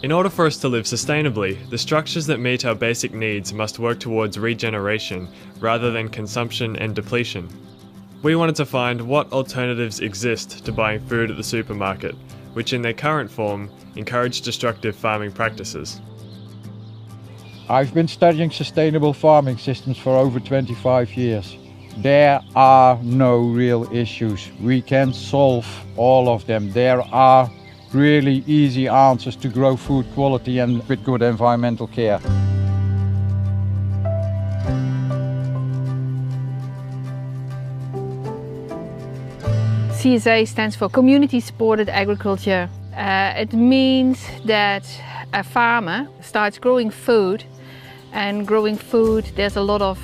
In order for us to live sustainably, the structures that meet our basic needs must work towards regeneration rather than consumption and depletion. We wanted to find what alternatives exist to buying food at the supermarket, which in their current form encourage destructive farming practices. I've been studying sustainable farming systems for over 25 years. There are no real issues. We can solve all of them. There are really easy answers to grow food quality and with good environmental care. CSA stands for Community Supported Agriculture. It means that a farmer starts growing food, and growing food, there's a lot of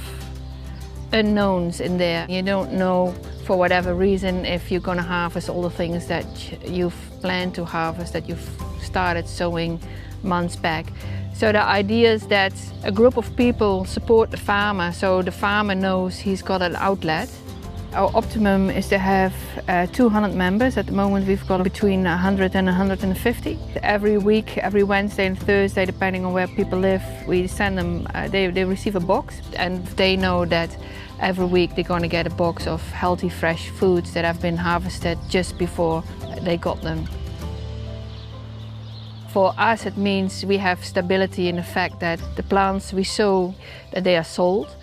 unknowns in there. You don't know, for whatever reason, if you're going to harvest all the things that you've planned to harvest, that you've started sowing months back. So the idea is that a group of people support the farmer, so the farmer knows he's got an outlet. Our optimum is to have 200 members. At the moment we've got between 100 and 150. Every week, every Wednesday and Thursday, depending on where people live, we send them, they receive a box, and they know that every week they're going to get a box of healthy fresh foods that have been harvested just before they got them. For us it means we have stability in the fact that the plants we sow, that they are sold.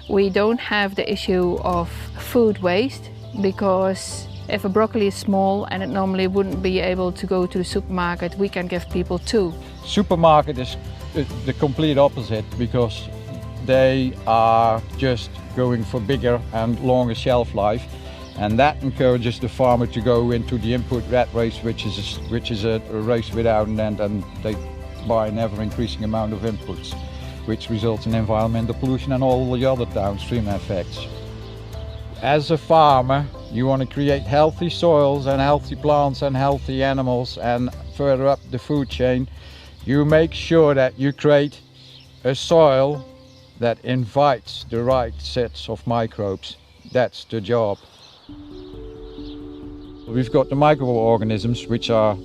We don't have the issue of food waste, because if a broccoli is small and it normally wouldn't be able to go to the supermarket, we can give people two. Supermarket is the complete opposite, because they are just going for bigger and longer shelf life, and that encourages the farmer to go into the input rat race, which is a race without an end, and they buy an ever increasing amount of inputs, which results in environmental pollution and all the other downstream effects. As a farmer, you want to create healthy soils and healthy plants and healthy animals, and further up the food chain, you make sure that you create a soil that invites the right sets of microbes. That's the job. We've got the microorganisms which are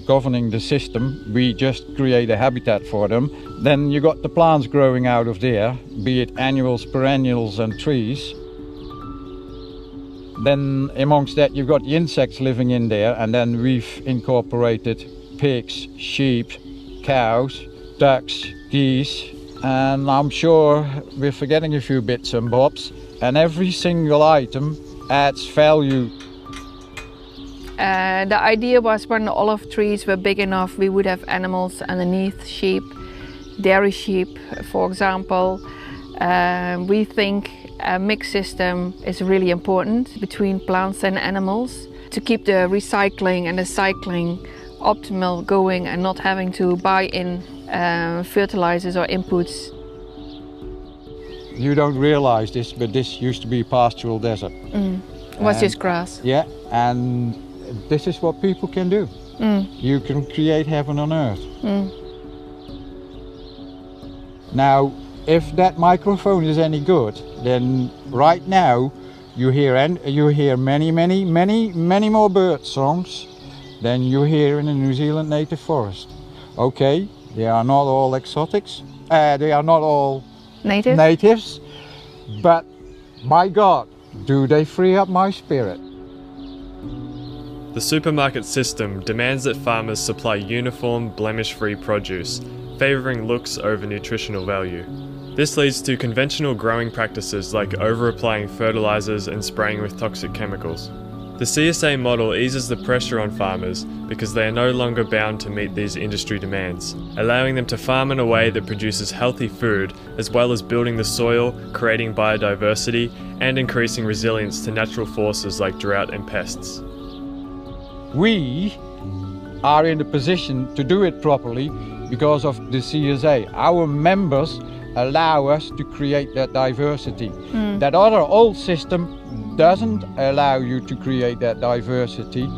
governing the system. We just create a habitat for them. Then you got the plants growing out of there, be it annuals, perennials and trees. Then amongst that you've got the insects living in there, and then we've incorporated pigs, sheep, cows, ducks, geese, and I'm sure we're forgetting a few bits and bobs, and every single item adds value. The idea was, when the olive trees were big enough, we would have animals underneath, sheep, dairy sheep, for example. We think a mixed system is really important between plants and animals to keep the recycling and the cycling optimal going, and not having to buy in fertilizers or inputs. You don't realize this, but this used to be pastoral desert. It was just grass. Yeah, and this is what people can do. You can create heaven on earth. Now, if that microphone is any good, then right now you hear many more bird songs than you hear in a New Zealand native forest. Okay, they are not all exotics, they are not all natives, but my God, do they free up my spirit. The supermarket system demands that farmers supply uniform, blemish-free produce, favouring looks over nutritional value. This leads to conventional growing practices like over-applying fertilisers and spraying with toxic chemicals. The CSA model eases the pressure on farmers because they are no longer bound to meet these industry demands, allowing them to farm in a way that produces healthy food, as well as building the soil, creating biodiversity, and increasing resilience to natural forces like drought and pests. We are in the position to do it properly because of the CSA. Our members allow us to create that diversity. That other old system doesn't allow you to create that diversity.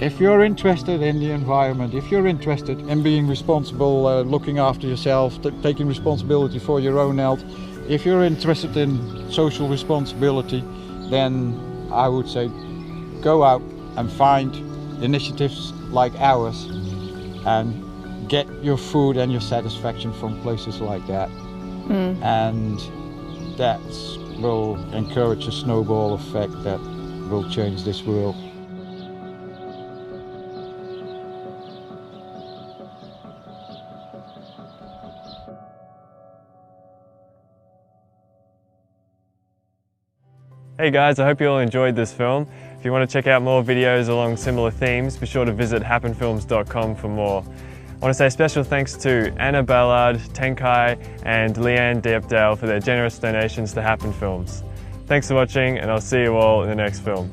If you're interested in the environment, if you're interested in being responsible, looking after yourself, taking responsibility for your own health, if you're interested in social responsibility, then I would say go out and find initiatives like ours and get your food and your satisfaction from places like that. And that will encourage a snowball effect that will change this world. Hey guys, I hope you all enjoyed this film. If you want to check out more videos along similar themes, be sure to visit happenfilms.com for more. I want to say special thanks to Anna Ballard, Tenkai and Leanne Deepdale for their generous donations to Happen Films. Thanks for watching, and I'll see you all in the next film.